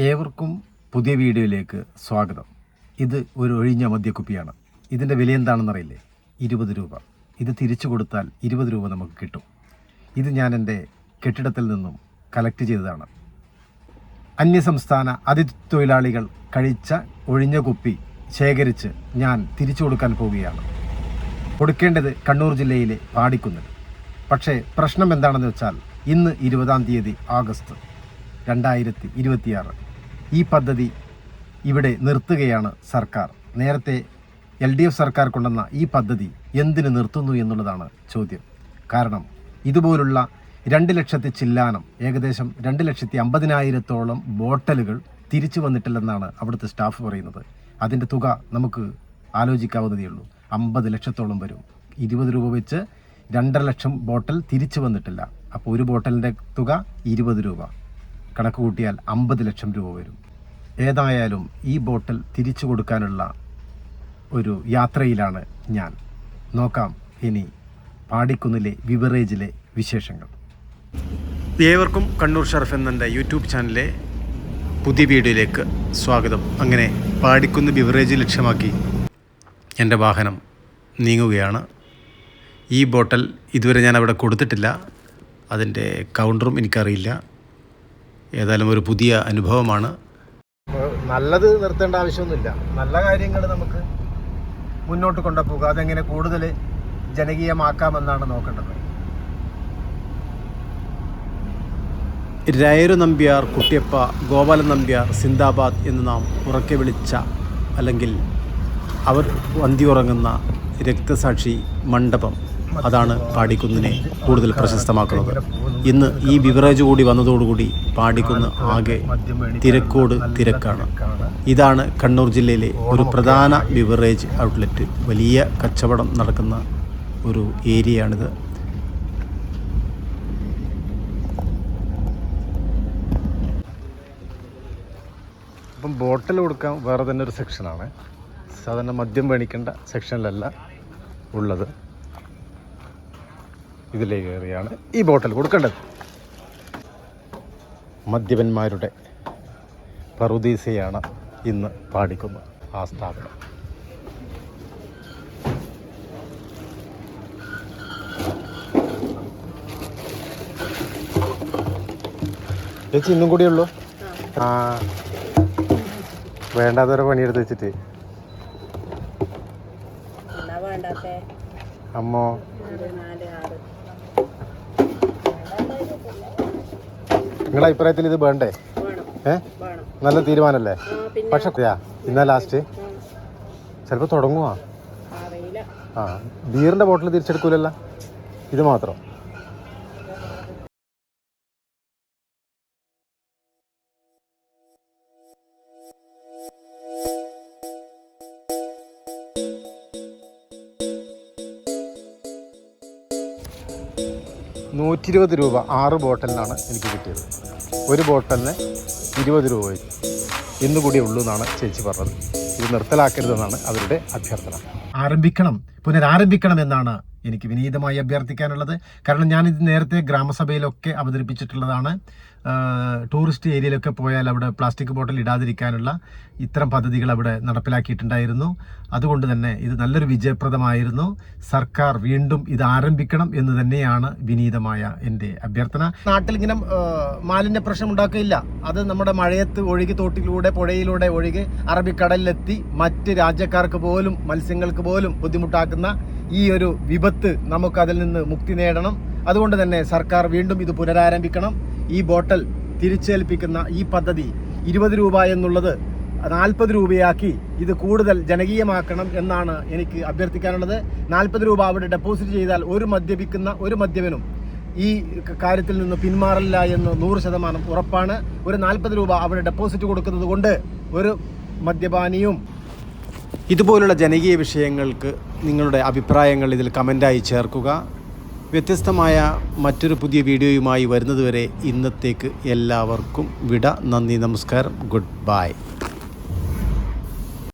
ഏവർക്കും പുതിയ വീഡിയോയിലേക്ക് സ്വാഗതം. ഇത് ഒരു ഒഴിഞ്ഞ മദ്യക്കുപ്പിയാണ്. ഇതിൻ്റെ വില എന്താണെന്നറിയില്ലേ? 20 രൂപ. ഇത് തിരിച്ചു കൊടുത്താൽ 20 രൂപ നമുക്ക് കിട്ടും. ഇത് ഞാൻ എൻ്റെ കെട്ടിടത്തിൽ നിന്നും കളക്ട് ചെയ്തതാണ്. അന്യസംസ്ഥാന അതിഥി തൊഴിലാളികൾ കഴിച്ച ഒഴിഞ്ഞ കുപ്പി ശേഖരിച്ച് ഞാൻ തിരിച്ചു കൊടുക്കാൻ പോവുകയാണ്. കൊടുക്കേണ്ടത് കണ്ണൂർ ജില്ലയിലെ പാടിക്കുന്നിൽ. പക്ഷേ പ്രശ്നം എന്താണെന്ന് വെച്ചാൽ ഇന്ന് 20-ാം തീയതി ആഗസ്റ്റ് 2026 ഈ പദ്ധതി ഇവിടെ നിർത്തുകയാണ് സർക്കാർ. നേരത്തെ LDF സർക്കാർ കൊണ്ടുവന്ന ഈ പദ്ധതി എന്തിന് നിർത്തുന്നു എന്നുള്ളതാണ് ചോദ്യം. കാരണം ഇതുപോലുള്ള 2 ലക്ഷത്തി ചില്ലാനം, ഏകദേശം 2,50,000-ഓളം ബോട്ടലുകൾ തിരിച്ചു വന്നിട്ടില്ലെന്നാണ് അവിടുത്തെ സ്റ്റാഫ് പറയുന്നത്. അതിൻ്റെ തുക നമുക്ക് ആലോചിക്കാവുന്നതേ ഉള്ളൂ. 50 ലക്ഷത്തോളം വരും. 20 രൂപ വെച്ച് 2.5 ലക്ഷം ബോട്ടൽ തിരിച്ചു വന്നിട്ടില്ല. അപ്പോൾ ഒരു ബോട്ടലിൻ്റെ തുക 20 രൂപ. കണക്ക് കൂട്ടിയാൽ 50 ലക്ഷം രൂപ വരും. ഏതായാലും ഈ ബോട്ടൽ തിരിച്ചു കൊടുക്കാനുള്ള ഒരു യാത്രയിലാണ് ഞാൻ. നോക്കാം ഇനി പാടിക്കുന്നിലെ ബിവറേജിലെ വിശേഷങ്ങൾ. ഏവർക്കും കണ്ണൂർ ഷറഫ് എന്നെ യൂട്യൂബ് ചാനലിലെ പുതിയ വീഡിയോയിലേക്ക് സ്വാഗതം. അങ്ങനെ പാടിക്കുന്ന് ബിവറേജ് ലക്ഷ്യമാക്കി എൻ്റെ വാഹനം നീങ്ങുകയാണ്. ഈ ബോട്ടൽ ഇതുവരെ ഞാൻ അവിടെ കൊടുത്തിട്ടില്ല. അതിൻ്റെ കൗണ്ടറും എനിക്കറിയില്ല. ഏതായാലും ഒരു പുതിയ അനുഭവമാണ്. നല്ലത് നിർത്തേണ്ട ആവശ്യമൊന്നുമില്ല. നല്ല കാര്യങ്ങൾ നമുക്ക് മുന്നോട്ട് കൊണ്ടുപോകുക. അതെങ്ങനെ കൂടുതൽ ജനകീയമാക്കാമെന്നാണ് നോക്കേണ്ടത്. രായരു നമ്പ്യാർ, കുട്ടിയപ്പ, ഗോപാലൻ നമ്പ്യാർ സിന്ദാബാദ് എന്ന് നാം ഉറക്കെ വിളിച്ച, അല്ലെങ്കിൽ അവർ അന്തിയുറങ്ങുന്ന രക്തസാക്ഷി മണ്ഡപം, അതാണ് പാടിക്കുന്നിനെ കൂടുതൽ പ്രശസ്തമാക്കുന്നത്. ഇന്ന് ഈ ബിവറേജ് കൂടി വന്നതോടുകൂടി പാടിക്കുന്ന് ആകെ തിരക്കോട് തിരക്കാണ്. ഇതാണ് കണ്ണൂർ ജില്ലയിലെ ഒരു പ്രധാന ബിവറേജ് ഔട്ട്ലെറ്റ്. വലിയ കച്ചവടം നടക്കുന്ന ഒരു ഏരിയയാണിത്. അപ്പം ബോട്ടിൽ കൊടുക്കാൻ വേറെ തന്നെ ഒരു സെക്ഷനാണ്. സാധാരണ മദ്യം മേടിക്കേണ്ട സെക്ഷനിലല്ല ഉള്ളത്. ഇതിലേക്ക് കയറിയാണ് ഈ ബോട്ടിൽ കൊടുക്കേണ്ടത്. മദ്യപന്മാരുടെ പറുദീസയാണ് ഇന്ന് പാടിക്കുന്നത് ആ സ്ഥാപനം. ചേച്ചി ഇന്നും കൂടിയേ ഉള്ളൂ? ആ, വേണ്ടാത്തവരെ പണിയെടുത്ത് വെച്ചിട്ട് അമ്മോ. നിങ്ങളുടെ അഭിപ്രായത്തിൽ ഇത് വേണ്ടേ? നല്ല തീരുമാനമല്ലേ? പക്ഷെ ഇന്നാ ലാസ്റ്റ് ചിലപ്പോൾ തുടങ്ങുവാ. ആ, ബീറിൻ്റെ ബോട്ടിൽ തിരിച്ചെടുക്കൂലല്ലോ, ഇത് മാത്രം. $120 രൂപ 6 ബോട്ടലിനാണ് എനിക്ക് കിട്ടിയത്. ഒരു ബോട്ടലിന് 20 രൂപ ഇന്നുകൂടി ഉള്ളൂ എന്നാണ് ചേച്ചി പറഞ്ഞത്. ഇത് നിർത്തലാക്കരുതെന്നാണ് അവരുടെ അഭ്യർത്ഥന. പുനരാരംഭിക്കണം എന്നാണ് എനിക്ക് വിനീതമായി അഭ്യർത്ഥിക്കാനുള്ളത്. കാരണം ഞാനിത് നേരത്തെ ഗ്രാമസഭയിലൊക്കെ അവതരിപ്പിച്ചിട്ടുള്ളതാണ്. ടൂറിസ്റ്റ് ഏരിയയിലൊക്കെ പോയാൽ അവിടെ പ്ലാസ്റ്റിക് ബോട്ടിൽ ഇടാതിരിക്കാനുള്ള ഇത്തരം പദ്ധതികൾ അവിടെ നടപ്പിലാക്കിയിട്ടുണ്ടായിരുന്നു. അതുകൊണ്ട് തന്നെ ഇത് നല്ലൊരു വിജയപ്രദമായിരുന്നു. സർക്കാർ വീണ്ടും ഇത് ആരംഭിക്കണം എന്ന് തന്നെയാണ് വിനീതമായ എൻ്റെ അഭ്യർത്ഥന. നാട്ടിൽ ഇങ്ങനെ മാലിന്യ പ്രശ്നം ഉണ്ടാക്കില്ല. അത് നമ്മുടെ മഴയത്ത് ഒഴുകി തോട്ടിലൂടെ പുഴയിലൂടെ ഒഴുകി അറബിക്കടലിലെത്തി മറ്റ് രാജ്യക്കാർക്ക് പോലും മത്സ്യങ്ങൾക്ക് പോലും ബുദ്ധിമുട്ടാക്കുന്ന ഈ ഒരു വിപത്ത് നമുക്കതിൽ നിന്ന് മുക്തി നേടണം. അതുകൊണ്ട് തന്നെ സർക്കാർ വീണ്ടും ഇത് പുനരാരംഭിക്കണം. ഈ ബോട്ടൽ തിരിച്ചേൽപ്പിക്കുന്ന ഈ പദ്ധതി 20 രൂപ എന്നുള്ളത് 40 രൂപയാക്കി ഇത് കൂടുതൽ ജനകീയമാക്കണം എന്നാണ് എനിക്ക് അഭ്യർത്ഥിക്കാനുള്ളത്. 40 രൂപ അവിടെ ഡെപ്പോസിറ്റ് ചെയ്താൽ ഒരു മദ്യപനും ഈ കാര്യത്തിൽ നിന്ന് പിന്മാറില്ല എന്ന് 100% ഉറപ്പാണ്. ഒരു 40 രൂപ അവിടെ ഡെപ്പോസിറ്റ് കൊടുക്കുന്നത് കൊണ്ട് ഒരു മദ്യപാനിയും. ഇതുപോലുള്ള ജനകീയ വിഷയങ്ങൾക്ക് നിങ്ങളുടെ അഭിപ്രായങ്ങൾ ഇതിൽ കമൻ്റായി ചേർക്കുക. വ്യത്യസ്തമായ മറ്റൊരു പുതിയ വീഡിയോയുമായി വരുന്നതുവരെ ഇന്നത്തേക്ക് എല്ലാവർക്കും വിട. നന്ദി, നമസ്കാരം, ഗുഡ് ബൈ.